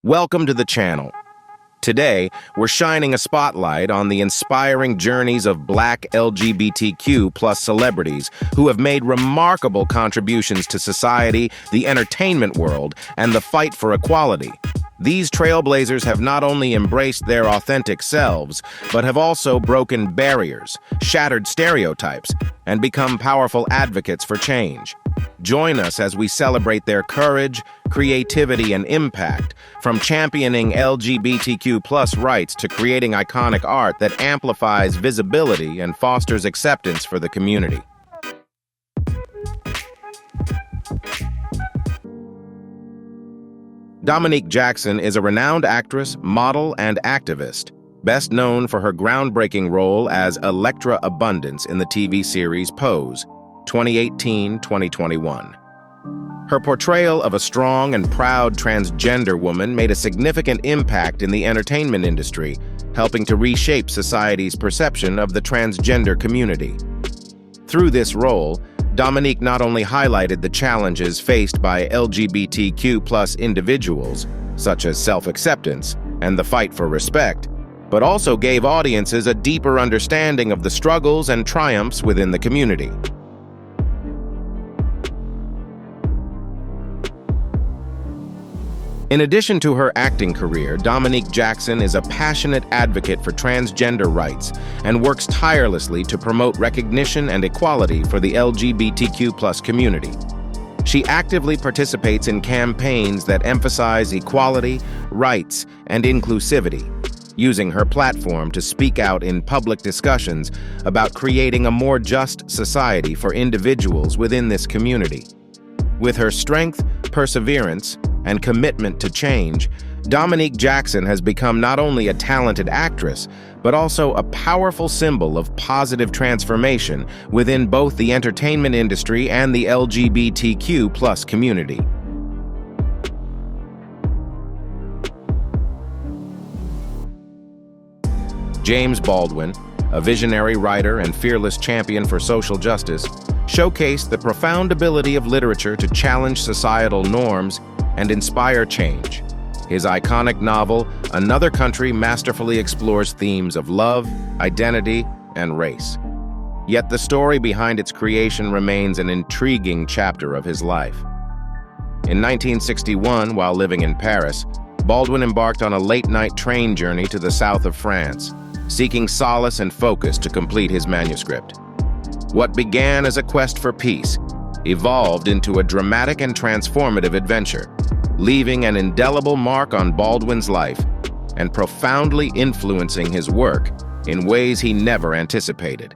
Welcome to the channel. Today, we're shining a spotlight on the inspiring journeys of Black LGBTQ plus celebrities who have made remarkable contributions to society, the entertainment world, and the fight for equality. These trailblazers have not only embraced their authentic selves, but have also broken barriers, shattered stereotypes, and become powerful advocates for change. Join us as we celebrate their courage, creativity, and impact, from championing LGBTQ+ rights to creating iconic art that amplifies visibility and fosters acceptance for the community. Dominique Jackson is a renowned actress, model, and activist, best known for her groundbreaking role as Electra Abundance in the TV series Pose, 2018-2021. Her portrayal of a strong and proud transgender woman made a significant impact in the entertainment industry, helping to reshape society's perception of the transgender community. Through this role, Dominique not only highlighted the challenges faced by LGBTQ+ individuals, such as self-acceptance and the fight for respect, but also gave audiences a deeper understanding of the struggles and triumphs within the community. In addition to her acting career, Dominique Jackson is a passionate advocate for transgender rights and works tirelessly to promote recognition and equality for the LGBTQ+ community. She actively participates in campaigns that emphasize equality, rights, and inclusivity, using her platform to speak out in public discussions about creating a more just society for individuals within this community. With her strength, perseverance, and commitment to change, Dominique Jackson has become not only a talented actress, but also a powerful symbol of positive transformation within both the entertainment industry and the LGBTQ+ community. James Baldwin, a visionary writer and fearless champion for social justice, showcased the profound ability of literature to challenge societal norms and inspire change. His iconic novel, Another Country, masterfully explores themes of love, identity, and race. Yet the story behind its creation remains an intriguing chapter of his life. In 1961, while living in Paris, Baldwin embarked on a late-night train journey to the south of France, seeking solace and focus to complete his manuscript. What began as a quest for peace evolved into a dramatic and transformative adventure, leaving an indelible mark on Baldwin's life and profoundly influencing his work in ways he never anticipated.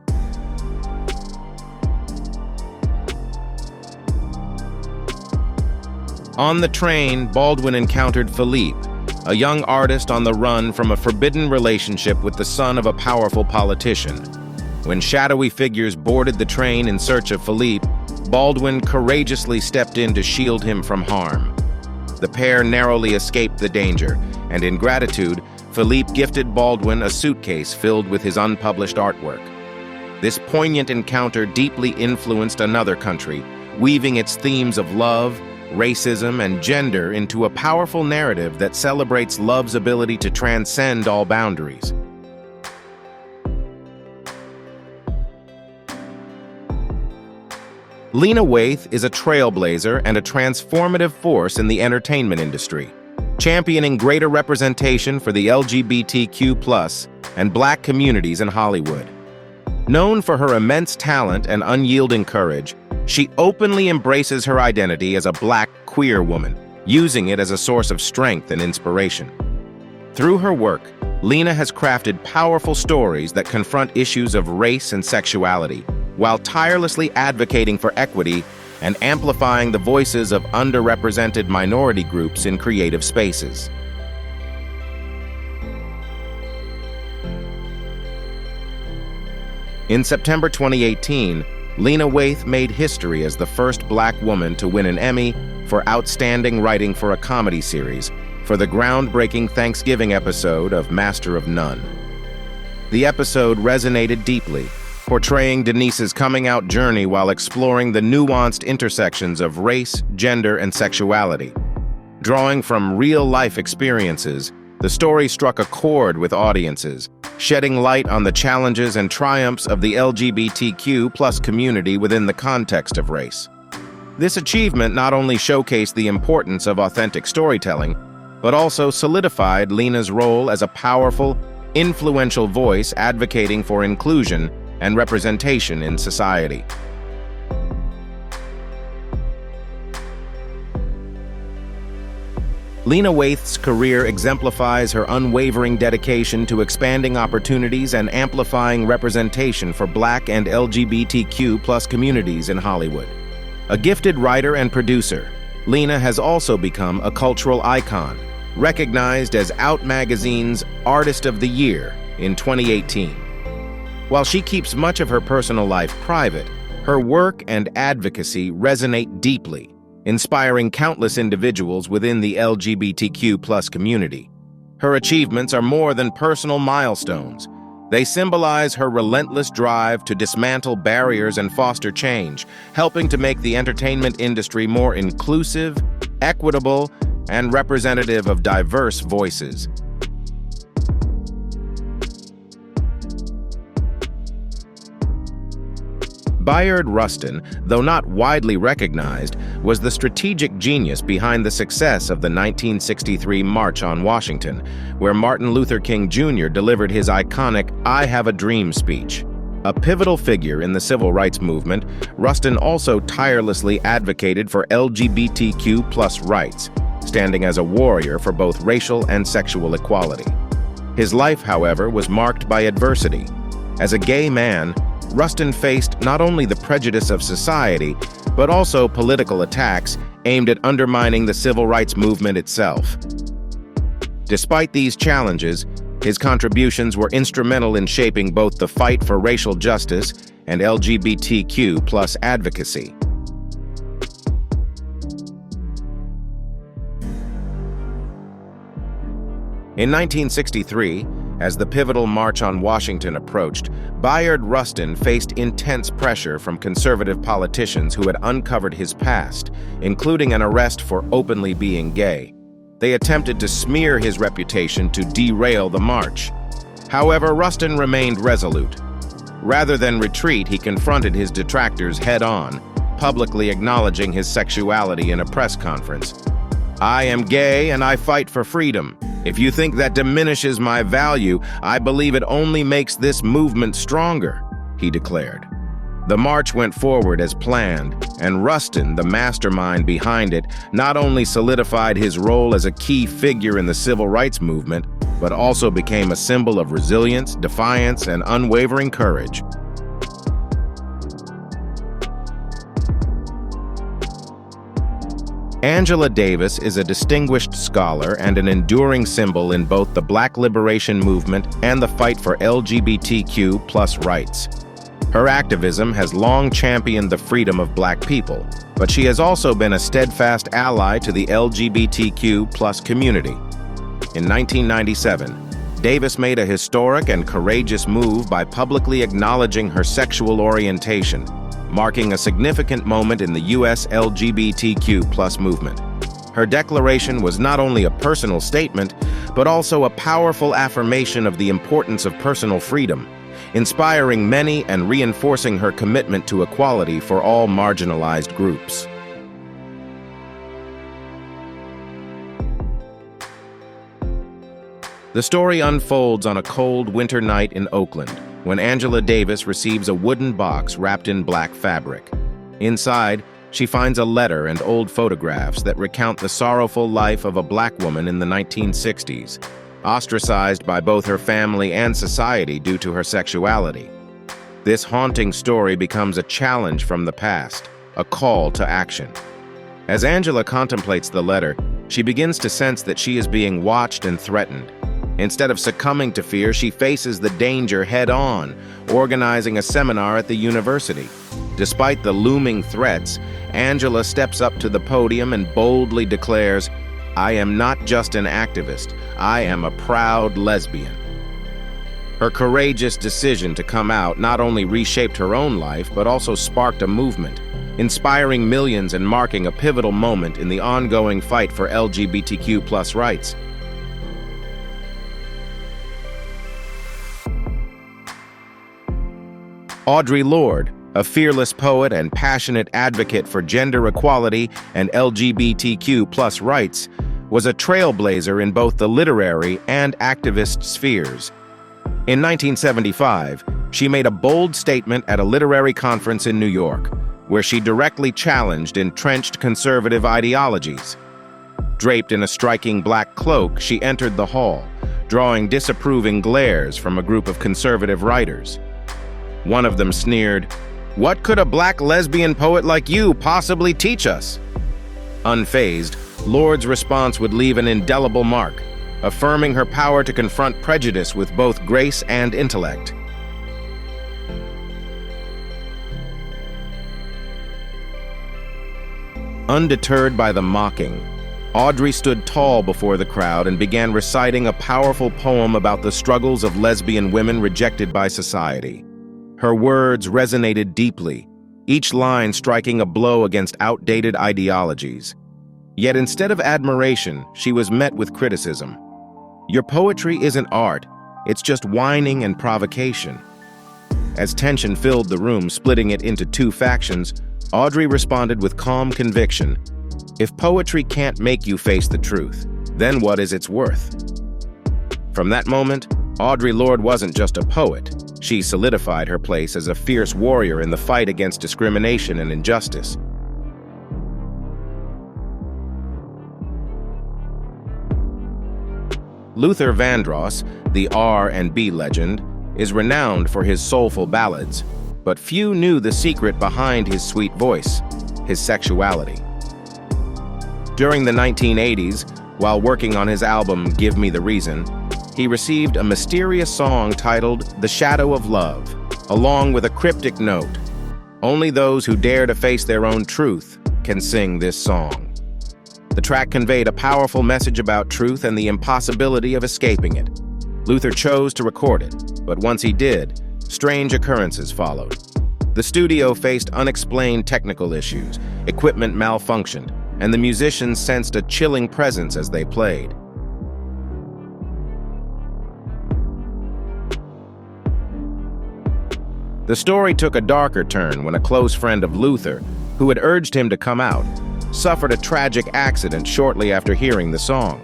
On the train, Baldwin encountered Philippe, a young artist on the run from a forbidden relationship with the son of a powerful politician. When shadowy figures boarded the train in search of Philippe, Baldwin courageously stepped in to shield him from harm. The pair narrowly escaped the danger, and in gratitude, Philippe gifted Baldwin a suitcase filled with his unpublished artwork. This poignant encounter deeply influenced Another Country, weaving its themes of love, racism, and gender into a powerful narrative that celebrates love's ability to transcend all boundaries. Lena Waithe is a trailblazer and a transformative force in the entertainment industry, championing greater representation for the LGBTQ+ and Black communities in Hollywood. Known for her immense talent and unyielding courage, she openly embraces her identity as a Black queer woman, using it as a source of strength and inspiration. Through her work, Lena has crafted powerful stories that confront issues of race and sexuality, while tirelessly advocating for equity and amplifying the voices of underrepresented minority groups in creative spaces. In September 2018, Lena Waithe made history as the first Black woman to win an Emmy for Outstanding Writing for a Comedy Series for the groundbreaking Thanksgiving episode of Master of None. The episode resonated deeply, portraying Denise's coming-out journey while exploring the nuanced intersections of race, gender, and sexuality. Drawing from real-life experiences, the story struck a chord with audiences, shedding light on the challenges and triumphs of the LGBTQ+ community within the context of race. This achievement not only showcased the importance of authentic storytelling, but also solidified Lena's role as a powerful, influential voice advocating for inclusion and representation in society. Lena Waithe's career exemplifies her unwavering dedication to expanding opportunities and amplifying representation for Black and LGBTQ+ communities in Hollywood. A gifted writer and producer, Lena has also become a cultural icon, recognized as Out Magazine's Artist of the Year in 2018. While she keeps much of her personal life private, her work and advocacy resonate deeply, inspiring countless individuals within the LGBTQ+ community. Her achievements are more than personal milestones. They symbolize her relentless drive to dismantle barriers and foster change, helping to make the entertainment industry more inclusive, equitable, and representative of diverse voices. Bayard Rustin, though not widely recognized, was the strategic genius behind the success of the 1963 March on Washington, where Martin Luther King Jr. delivered his iconic "I Have a Dream" speech. A pivotal figure in the civil rights movement, Rustin also tirelessly advocated for LGBTQ+ rights, standing as a warrior for both racial and sexual equality. His life, however, was marked by adversity. As a gay man, Rustin faced not only the prejudice of society, but also political attacks aimed at undermining the civil rights movement itself. Despite these challenges, his contributions were instrumental in shaping both the fight for racial justice and LGBTQ+ advocacy. In 1963, as the pivotal March on Washington approached, Bayard Rustin faced intense pressure from conservative politicians who had uncovered his past, including an arrest for openly being gay. They attempted to smear his reputation to derail the march. However, Rustin remained resolute. Rather than retreat, he confronted his detractors head-on, publicly acknowledging his sexuality in a press conference. "I am gay and I fight for freedom. If you think that diminishes my value, I believe it only makes this movement stronger," he declared. The march went forward as planned, and Rustin, the mastermind behind it, not only solidified his role as a key figure in the civil rights movement, but also became a symbol of resilience, defiance, and unwavering courage. Angela Davis is a distinguished scholar and an enduring symbol in both the Black liberation movement and the fight for LGBTQ+ rights. Her activism has long championed the freedom of Black people, but she has also been a steadfast ally to the LGBTQ+ community. In 1997, Davis made a historic and courageous move by publicly acknowledging her sexual orientation, marking a significant moment in the U.S. LGBTQ+ movement. Her declaration was not only a personal statement, but also a powerful affirmation of the importance of personal freedom, inspiring many and reinforcing her commitment to equality for all marginalized groups. The story unfolds on a cold winter night in Oakland, when Angela Davis receives a wooden box wrapped in black fabric. Inside, she finds a letter and old photographs that recount the sorrowful life of a Black woman in the 1960s, ostracized by both her family and society due to her sexuality. This haunting story becomes a challenge from the past, a call to action. As Angela contemplates the letter, she begins to sense that she is being watched and threatened. Instead of succumbing to fear, she faces the danger head-on, organizing a seminar at the university. Despite the looming threats, Angela steps up to the podium and boldly declares, "I am not just an activist, I am a proud lesbian." Her courageous decision to come out not only reshaped her own life, but also sparked a movement, inspiring millions and marking a pivotal moment in the ongoing fight for LGBTQ+ rights. Audre Lorde, a fearless poet and passionate advocate for gender equality and LGBTQ+ rights, was a trailblazer in both the literary and activist spheres. In 1975, she made a bold statement at a literary conference in New York, where she directly challenged entrenched conservative ideologies. Draped in a striking black cloak, she entered the hall, drawing disapproving glares from a group of conservative writers. One of them sneered, "What could a black lesbian poet like you possibly teach us?" Unfazed, Lorde's response would leave an indelible mark, affirming her power to confront prejudice with both grace and intellect. Undeterred by the mocking, Audre stood tall before the crowd and began reciting a powerful poem about the struggles of lesbian women rejected by society. Her words resonated deeply, each line striking a blow against outdated ideologies. Yet instead of admiration, she was met with criticism. "Your poetry isn't art, it's just whining and provocation." As tension filled the room, splitting it into two factions, Audre responded with calm conviction, "If poetry can't make you face the truth, then what is its worth?" From that moment, Audre Lorde wasn't just a poet. She solidified her place as a fierce warrior in the fight against discrimination and injustice. Luther Vandross, the R&B legend, is renowned for his soulful ballads, but few knew the secret behind his sweet voice, his sexuality. During the 1980s, while working on his album Give Me the Reason, he received a mysterious song titled The Shadow of Love, along with a cryptic note. Only those who dare to face their own truth can sing this song. The track conveyed a powerful message about truth and the impossibility of escaping it. Luther chose to record it, but once he did, strange occurrences followed. The studio faced unexplained technical issues, equipment malfunctioned, and the musicians sensed a chilling presence as they played. The story took a darker turn when a close friend of Luther, who had urged him to come out, suffered a tragic accident shortly after hearing the song.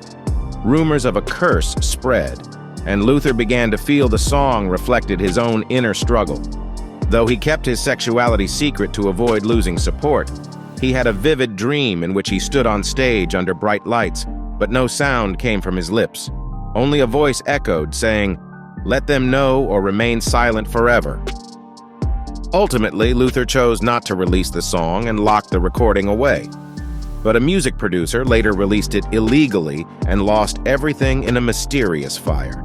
Rumors of a curse spread, and Luther began to feel the song reflected his own inner struggle. Though he kept his sexuality secret to avoid losing support, he had a vivid dream in which he stood on stage under bright lights, but no sound came from his lips. Only a voice echoed, saying, "Let them know or remain silent forever." Ultimately, Luther chose not to release the song and locked the recording away. But a music producer later released it illegally and lost everything in a mysterious fire.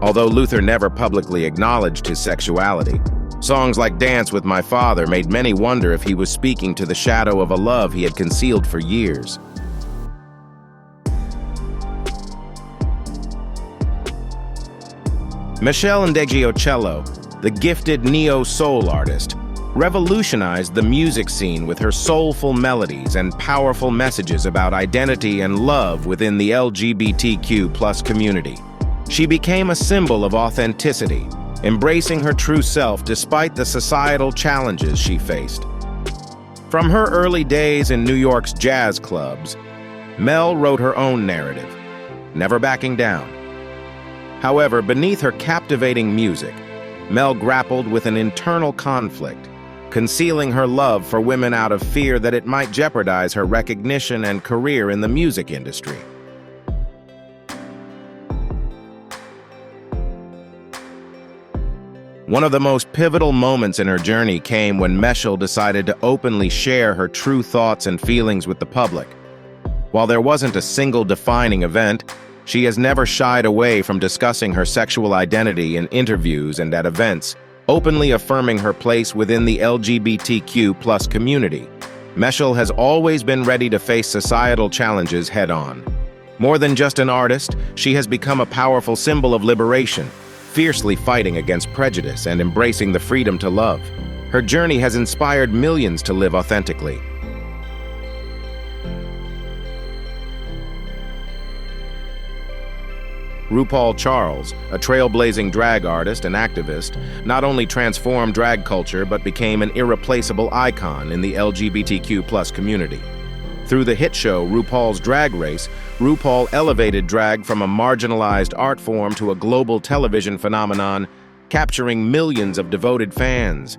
Although Luther never publicly acknowledged his sexuality, songs like Dance with My Father made many wonder if he was speaking to the shadow of a love he had concealed for years. Meshell Ndegeocello, the gifted neo-soul artist, revolutionized the music scene with her soulful melodies and powerful messages about identity and love within the LGBTQ+ community. She became a symbol of authenticity, embracing her true self despite the societal challenges she faced. From her early days in New York's jazz clubs, Mel wrote her own narrative, never backing down. However, beneath her captivating music, Mel grappled with an internal conflict, concealing her love for women out of fear that it might jeopardize her recognition and career in the music industry. One of the most pivotal moments in her journey came when Mychelle decided to openly share her true thoughts and feelings with the public. While there wasn't a single defining event, she has never shied away from discussing her sexual identity in interviews and at events, openly affirming her place within the LGBTQ+ community. Mychelle has always been ready to face societal challenges head-on. More than just an artist, she has become a powerful symbol of liberation, fiercely fighting against prejudice and embracing the freedom to love. Her journey has inspired millions to live authentically. RuPaul Charles, a trailblazing drag artist and activist, not only transformed drag culture but became an irreplaceable icon in the LGBTQ+ community. Through the hit show RuPaul's Drag Race, RuPaul elevated drag from a marginalized art form to a global television phenomenon, capturing millions of devoted fans.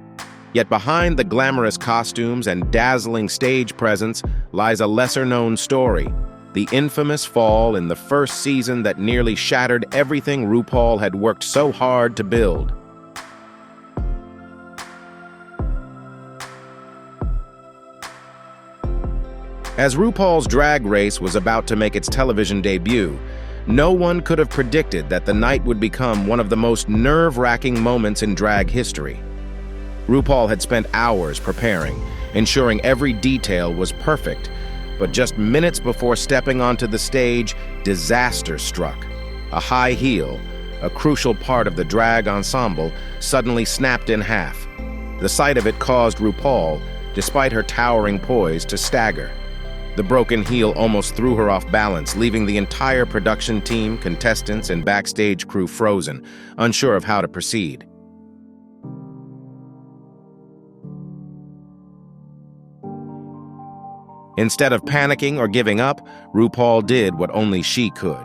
Yet behind the glamorous costumes and dazzling stage presence lies a lesser-known story: the infamous fall in the first season that nearly shattered everything RuPaul had worked so hard to build. As RuPaul's Drag Race was about to make its television debut, no one could have predicted that the night would become one of the most nerve-wracking moments in drag history. RuPaul had spent hours preparing, ensuring every detail was perfect, but just minutes before stepping onto the stage, disaster struck. A high heel, a crucial part of the drag ensemble, suddenly snapped in half. The sight of it caused RuPaul, despite her towering poise, to stagger. The broken heel almost threw her off balance, leaving the entire production team, contestants, and backstage crew frozen, unsure of how to proceed. Instead of panicking or giving up, RuPaul did what only she could.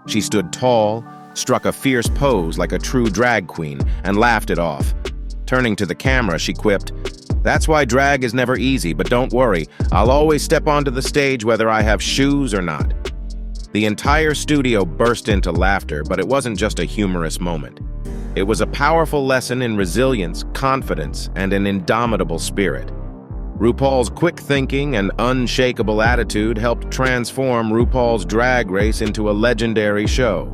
She stood tall, struck a fierce pose like a true drag queen, and laughed it off. Turning to the camera, she quipped, "That's why drag is never easy, but don't worry, I'll always step onto the stage whether I have shoes or not." The entire studio burst into laughter, but it wasn't just a humorous moment. It was a powerful lesson in resilience, confidence, and an indomitable spirit. RuPaul's quick thinking and unshakable attitude helped transform RuPaul's Drag Race into a legendary show.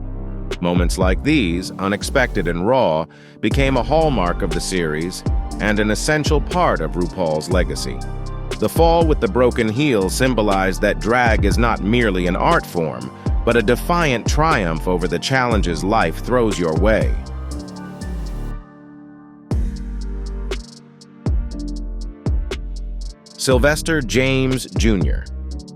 Moments like these, unexpected and raw, became a hallmark of the series and an essential part of RuPaul's legacy. The fall with the broken heel symbolized that drag is not merely an art form, but a defiant triumph over the challenges life throws your way. Sylvester James Jr.,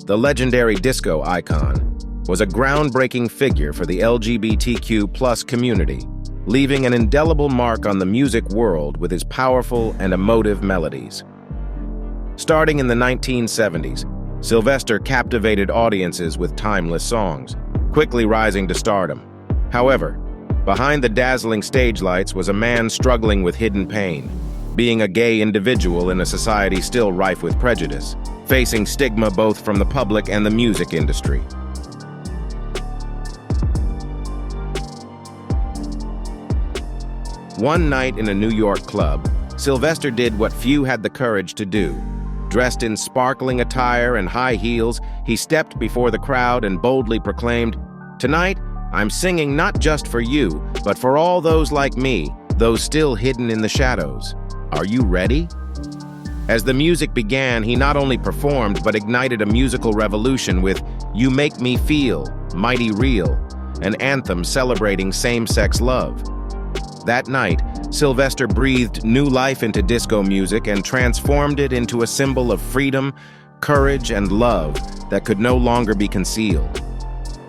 the legendary disco icon, was a groundbreaking figure for the LGBTQ+ community, leaving an indelible mark on the music world with his powerful and emotive melodies. Starting in the 1970s, Sylvester captivated audiences with timeless songs, quickly rising to stardom. However, behind the dazzling stage lights was a man struggling with hidden pain, being a gay individual in a society still rife with prejudice, facing stigma both from the public and the music industry. One night in a New York club, Sylvester did what few had the courage to do. Dressed in sparkling attire and high heels, he stepped before the crowd and boldly proclaimed, "Tonight, I'm singing not just for you, but for all those like me, those still hidden in the shadows. Are you ready?" As the music began, he not only performed, but ignited a musical revolution with "You Make Me Feel, Mighty Real," an anthem celebrating same-sex love. That night, Sylvester breathed new life into disco music and transformed it into a symbol of freedom, courage, and love that could no longer be concealed.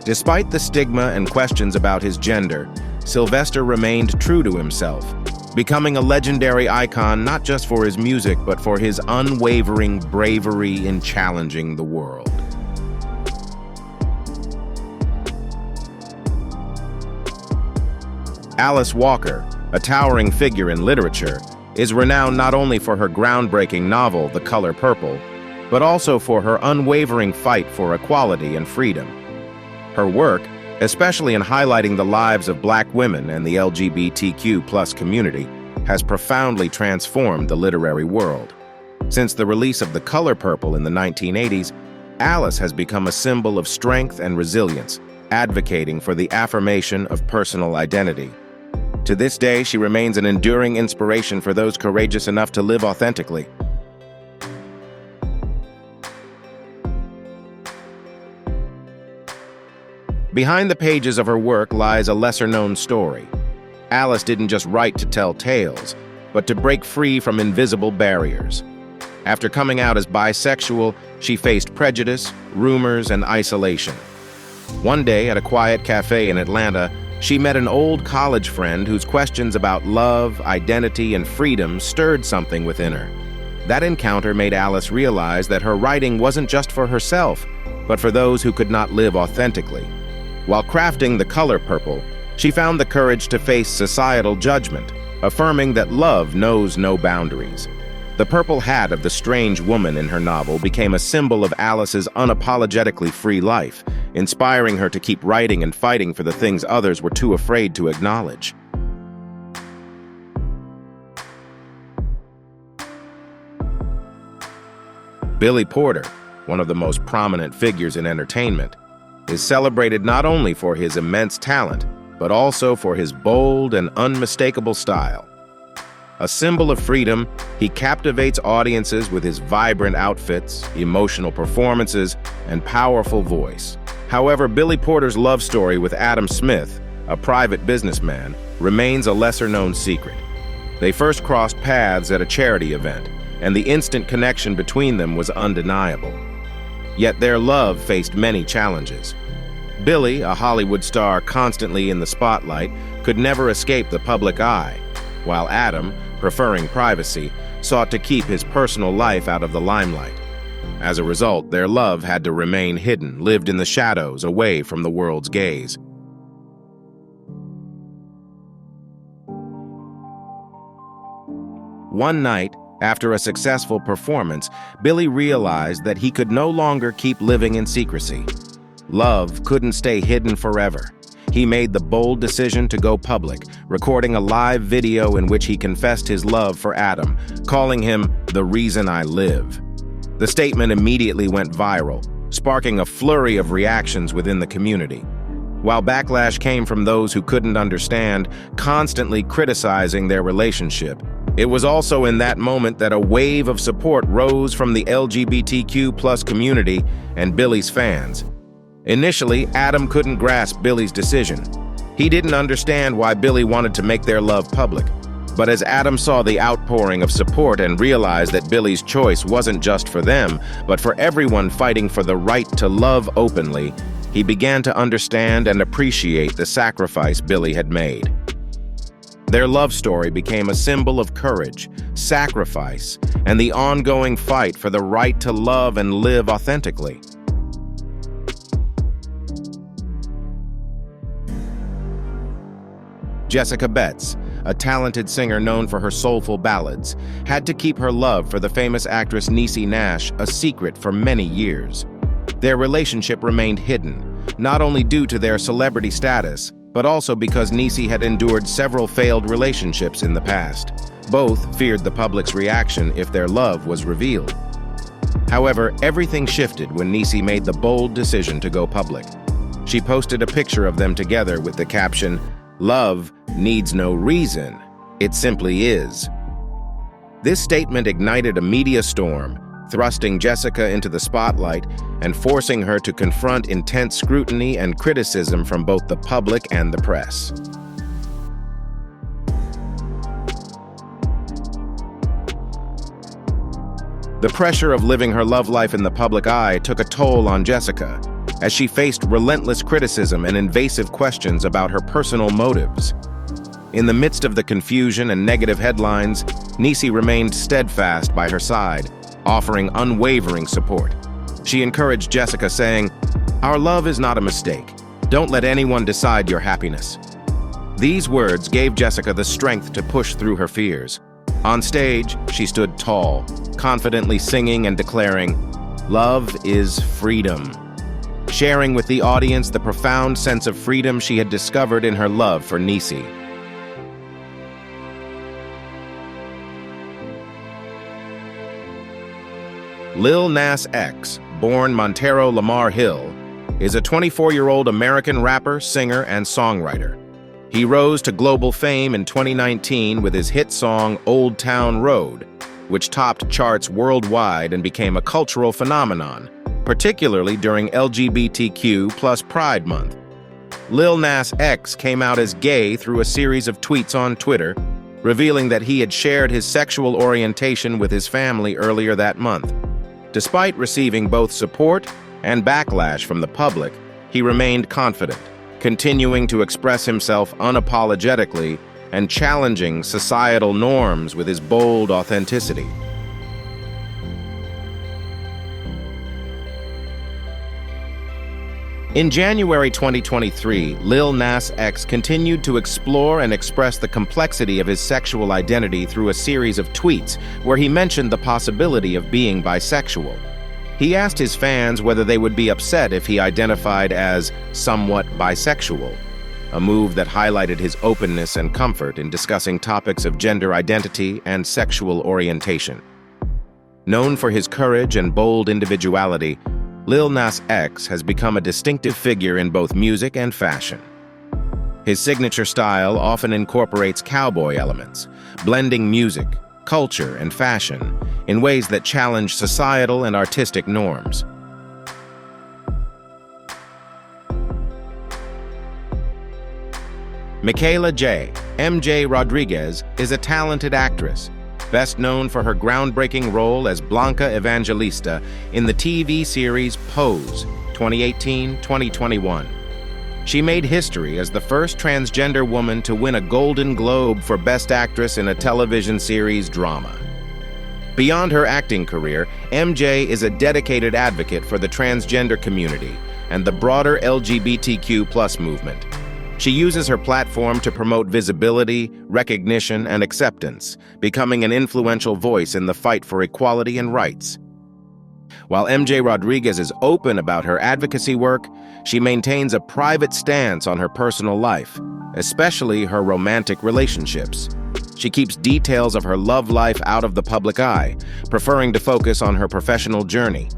Despite the stigma and questions about his gender, Sylvester remained true to himself, becoming a legendary icon not just for his music, but for his unwavering bravery in challenging the world. Alice Walker, a towering figure in literature, is renowned not only for her groundbreaking novel, The Color Purple, but also for her unwavering fight for equality and freedom. Her work, especially in highlighting the lives of Black women and the LGBTQ+ community, has profoundly transformed the literary world. Since the release of The Color Purple in the 1980s, Alice has become a symbol of strength and resilience, advocating for the affirmation of personal identity. To this day, she remains an enduring inspiration for those courageous enough to live authentically. Behind the pages of her work lies a lesser-known story. Alice didn't just write to tell tales. but to break free from invisible barriers. After coming out as bisexual, she faced prejudice, rumors, and isolation. One day, at a quiet cafe in Atlanta, she met an old college friend whose questions about love, identity, and freedom stirred something within her. That encounter made Alice realize that her writing wasn't just for herself, but for those who could not live authentically. While crafting The Color Purple, she found the courage to face societal judgment, affirming that love knows no boundaries. The purple hat of the strange woman in her novel became a symbol of Alice's unapologetically free life, inspiring her to keep writing and fighting for the things others were too afraid to acknowledge. Billy Porter, one of the most prominent figures in entertainment, is celebrated not only for his immense talent, but also for his bold and unmistakable style. A symbol of freedom, he captivates audiences with his vibrant outfits, emotional performances, and powerful voice. However, Billy Porter's love story with Adam Smith, a private businessman, remains a lesser-known secret. They first crossed paths at a charity event, and the instant connection between them was undeniable. Yet their love faced many challenges. Billy, a Hollywood star constantly in the spotlight, could never escape the public eye, while Adam, preferring privacy, sought to keep his personal life out of the limelight. As a result, their love had to remain hidden, lived in the shadows, away from the world's gaze. One night, after a successful performance, Billy realized that he could no longer keep living in secrecy. Love couldn't stay hidden forever. He made the bold decision to go public, recording a live video in which he confessed his love for Adam, calling him the reason I live. The statement immediately went viral, sparking a flurry of reactions within the community. While backlash came from those who couldn't understand, constantly criticizing their relationship, it was also in that moment that a wave of support rose from the LGBTQ+ community and Billy's fans. Initially, Adam couldn't grasp Billy's decision. He didn't understand why Billy wanted to make their love public. But as Adam saw the outpouring of support and realized that Billy's choice wasn't just for them, but for everyone fighting for the right to love openly, he began to understand and appreciate the sacrifice Billy had made. Their love story became a symbol of courage, sacrifice, and the ongoing fight for the right to love and live authentically. Jessica Betts, a talented singer known for her soulful ballads, had to keep her love for the famous actress Niecy Nash a secret for many years. Their relationship remained hidden, not only due to their celebrity status, but also because Niecy had endured several failed relationships in the past. Both feared the public's reaction if their love was revealed. However, everything shifted when Niecy made the bold decision to go public. She posted a picture of them together with the caption, "Love needs no reason, it simply is." This statement ignited a media storm, thrusting Jessica into the spotlight and forcing her to confront intense scrutiny and criticism from both the public and the press. The pressure of living her love life in the public eye took a toll on Jessica, as she faced relentless criticism and invasive questions about her personal motives. In the midst of the confusion and negative headlines, Niecy remained steadfast by her side, offering unwavering support. She encouraged Jessica, saying, "Our love is not a mistake. Don't let anyone decide your happiness." These words gave Jessica the strength to push through her fears. On stage, she stood tall, confidently singing and declaring, "Love is freedom," sharing with the audience the profound sense of freedom she had discovered in her love for Niecy. Lil Nas X, born Montero Lamar Hill, is a 24-year-old American rapper, singer, and songwriter. He rose to global fame in 2019 with his hit song Old Town Road, which topped charts worldwide and became a cultural phenomenon, particularly during LGBTQ+ Pride Month. Lil Nas X came out as gay through a series of tweets on Twitter, revealing that he had shared his sexual orientation with his family earlier that month. Despite receiving both support and backlash from the public, he remained confident, continuing to express himself unapologetically and challenging societal norms with his bold authenticity. In January 2023, Lil Nas X continued to explore and express the complexity of his sexual identity through a series of tweets where he mentioned the possibility of being bisexual. He asked his fans whether they would be upset if he identified as somewhat bisexual, a move that highlighted his openness and comfort in discussing topics of gender identity and sexual orientation. Known for his courage and bold individuality, Lil Nas X has become a distinctive figure in both music and fashion. His signature style often incorporates cowboy elements, blending music, culture, and fashion in ways that challenge societal and artistic norms. Mychelle J. MJ Rodriguez is a talented actress, best known for her groundbreaking role as Blanca Evangelista in the TV series Pose, 2018-2021. She made history as the first transgender woman to win a Golden Globe for Best Actress in a television series drama. Beyond her acting career, MJ is a dedicated advocate for the transgender community and the broader LGBTQ+ movement. She uses her platform to promote visibility, recognition, and acceptance, becoming an influential voice in the fight for equality and rights. While MJ Rodriguez is open about her advocacy work, she maintains a private stance on her personal life, especially her romantic relationships. She keeps details of her love life out of the public eye, preferring to focus on her professional journey.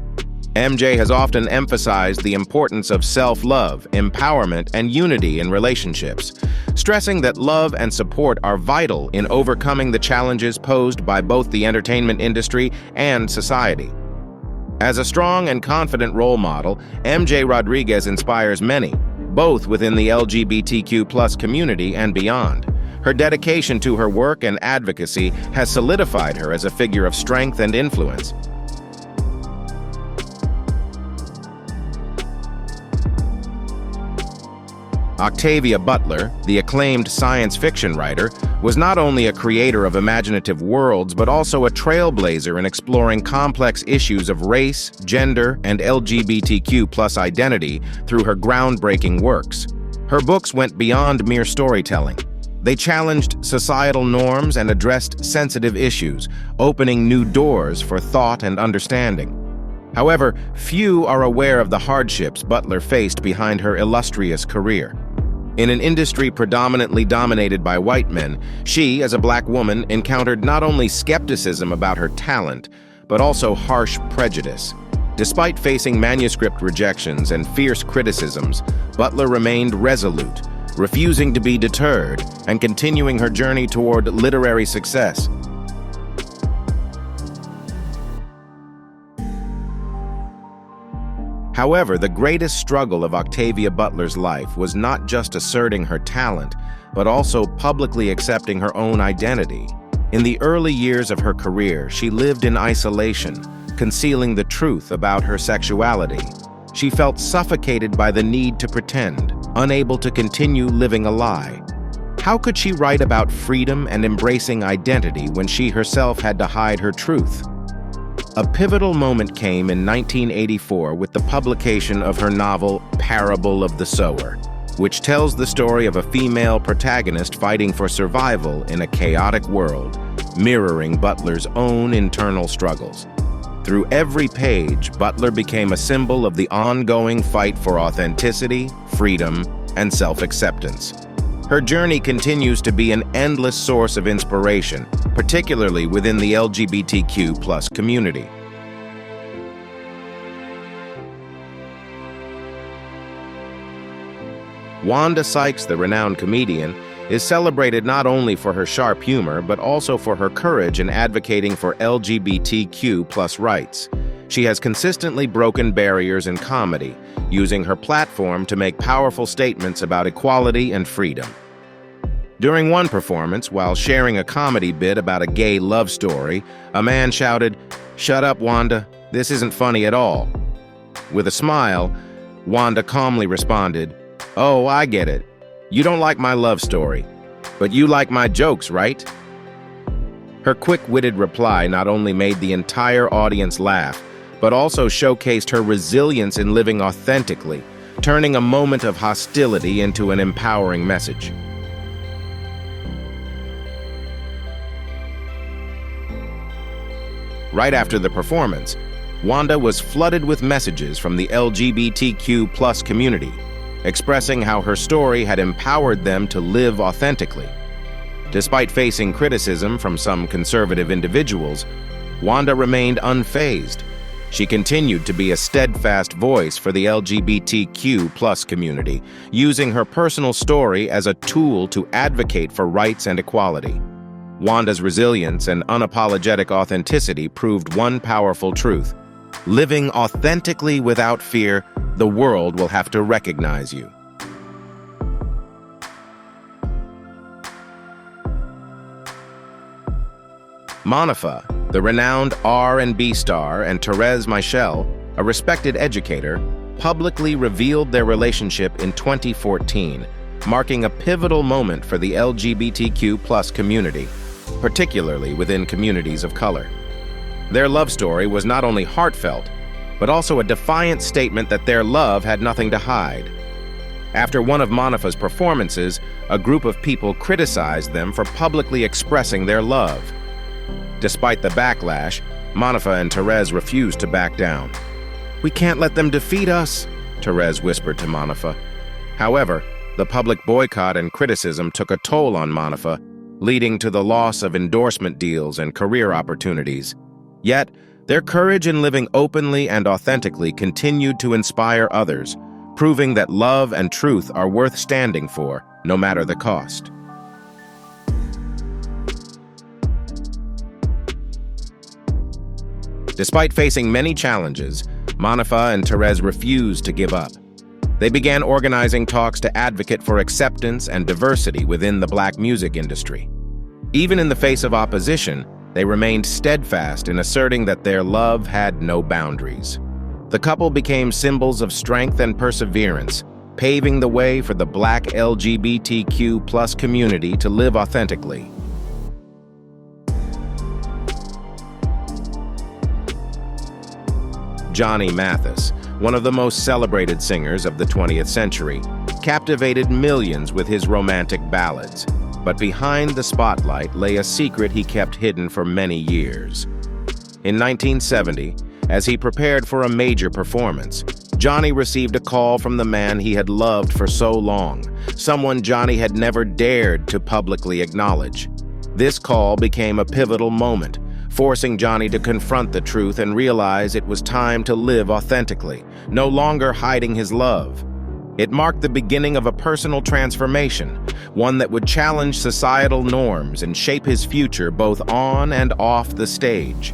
MJ has often emphasized the importance of self-love, empowerment, and unity in relationships, stressing that love and support are vital in overcoming the challenges posed by both the entertainment industry and society. As a strong and confident role model, MJ Rodriguez inspires many, both within the LGBTQ+ community and beyond. Her dedication to her work and advocacy has solidified her as a figure of strength and influence. Octavia Butler, the acclaimed science fiction writer, was not only a creator of imaginative worlds but also a trailblazer in exploring complex issues of race, gender, and LGBTQ+ identity through her groundbreaking works. Her books went beyond mere storytelling. They challenged societal norms and addressed sensitive issues, opening new doors for thought and understanding. However, few are aware of the hardships Butler faced behind her illustrious career. In an industry predominantly dominated by white men, she, as a black woman, encountered not only skepticism about her talent, but also harsh prejudice. Despite facing manuscript rejections and fierce criticisms, Butler remained resolute, refusing to be deterred and continuing her journey toward literary success. However, the greatest struggle of Octavia Butler's life was not just asserting her talent, but also publicly accepting her own identity. In the early years of her career, she lived in isolation, concealing the truth about her sexuality. She felt suffocated by the need to pretend, unable to continue living a lie. How could she write about freedom and embracing identity when she herself had to hide her truth? A pivotal moment came in 1984 with the publication of her novel Parable of the Sower, which tells the story of a female protagonist fighting for survival in a chaotic world, mirroring Butler's own internal struggles. Through every page, Butler became a symbol of the ongoing fight for authenticity, freedom, and self-acceptance. Her journey continues to be an endless source of inspiration, particularly within the LGBTQ+ community. Wanda Sykes, the renowned comedian, is celebrated not only for her sharp humor, but also for her courage in advocating for LGBTQ+ rights. She has consistently broken barriers in comedy, using her platform to make powerful statements about equality and freedom. During one performance, while sharing a comedy bit about a gay love story, a man shouted, "Shut up, Wanda. This isn't funny at all." With a smile, Wanda calmly responded, "Oh, I get it. You don't like my love story, but you like my jokes, right?" Her quick-witted reply not only made the entire audience laugh, but also showcased her resilience in living authentically, turning a moment of hostility into an empowering message. Right after the performance, Wanda was flooded with messages from the LGBTQ+ community, expressing how her story had empowered them to live authentically. Despite facing criticism from some conservative individuals, Wanda remained unfazed. She continued to be a steadfast voice for the LGBTQ+ community, using her personal story as a tool to advocate for rights and equality. Wanda's resilience and unapologetic authenticity proved one powerful truth: living authentically without fear, the world will have to recognize you. Monifah, the renowned R&B star, and Terez, Mychelle, a respected educator, publicly revealed their relationship in 2014, marking a pivotal moment for the LGBTQ+ community, particularly within communities of color. Their love story was not only heartfelt, but also a defiant statement that their love had nothing to hide. After one of Monifah's performances, a group of people criticized them for publicly expressing their love. Despite the backlash, Monifah and Terez refused to back down. "We can't let them defeat us," Terez whispered to Monifah. However, the public boycott and criticism took a toll on Monifah, leading to the loss of endorsement deals and career opportunities. Yet, their courage in living openly and authentically continued to inspire others, proving that love and truth are worth standing for, no matter the cost. Despite facing many challenges, Monifah and Terez refused to give up. They began organizing talks to advocate for acceptance and diversity within the Black music industry. Even in the face of opposition, they remained steadfast in asserting that their love had no boundaries. The couple became symbols of strength and perseverance, paving the way for the Black LGBTQ+ community to live authentically. Johnny Mathis, one of the most celebrated singers of the 20th century, captivated millions with his romantic ballads. But behind the spotlight lay a secret he kept hidden for many years. In 1970, as he prepared for a major performance, Johnny received a call from the man he had loved for so long, someone Johnny had never dared to publicly acknowledge. This call became a pivotal moment, forcing Johnny to confront the truth and realize it was time to live authentically, no longer hiding his love. It marked the beginning of a personal transformation, one that would challenge societal norms and shape his future both on and off the stage.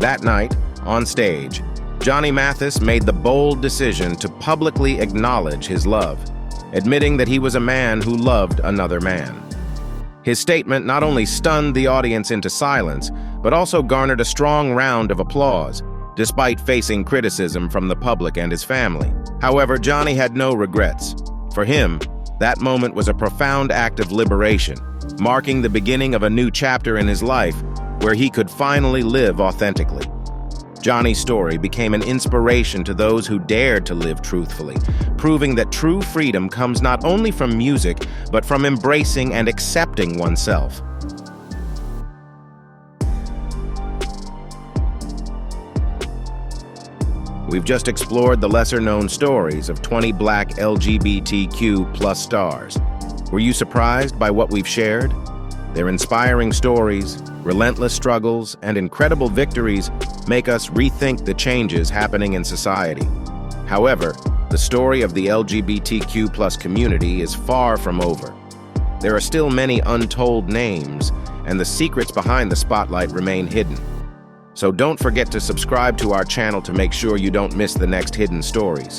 That night, on stage, Johnny Mathis made the bold decision to publicly acknowledge his love, admitting that he was a man who loved another man. His statement not only stunned the audience into silence, but also garnered a strong round of applause, despite facing criticism from the public and his family. However, Johnny had no regrets. For him, that moment was a profound act of liberation, marking the beginning of a new chapter in his life where he could finally live authentically. Johnny's story became an inspiration to those who dared to live truthfully, proving that true freedom comes not only from music, but from embracing and accepting oneself. We've just explored the lesser-known stories of 20 Black LGBTQ+ stars. Were you surprised by what we've shared? Their inspiring stories, relentless struggles, and incredible victories make us rethink the changes happening in society. However, the story of the LGBTQ+ community is far from over. There are still many untold names, and the secrets behind the spotlight remain hidden. So don't forget to subscribe to our channel to make sure you don't miss the next hidden stories.